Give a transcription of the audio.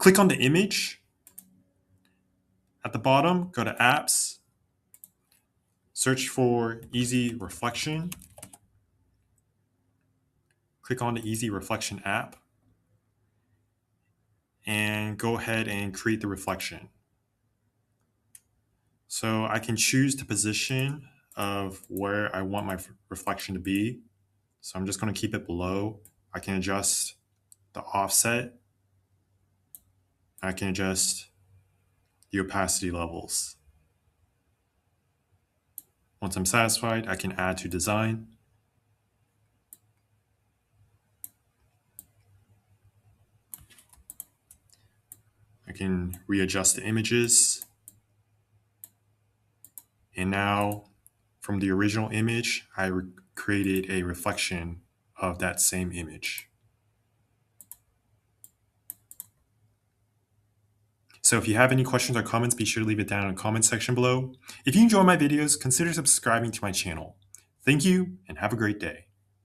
Click on the image. At the bottom, go to Apps, search for Easy Reflection. Click on the Easy Reflection app and go ahead and create the reflection. So I can choose the position of where I want my reflection to be. So I'm just going to keep it below. I can adjust the offset. I can adjust the opacity levels. Once I'm satisfied, I can add to design. I can readjust the images. And now from the original image, I created a reflection of that same image. So if you have any questions or comments, be sure to leave it down in the comment section below. If you enjoy my videos, consider subscribing to my channel. Thank you and have a great day.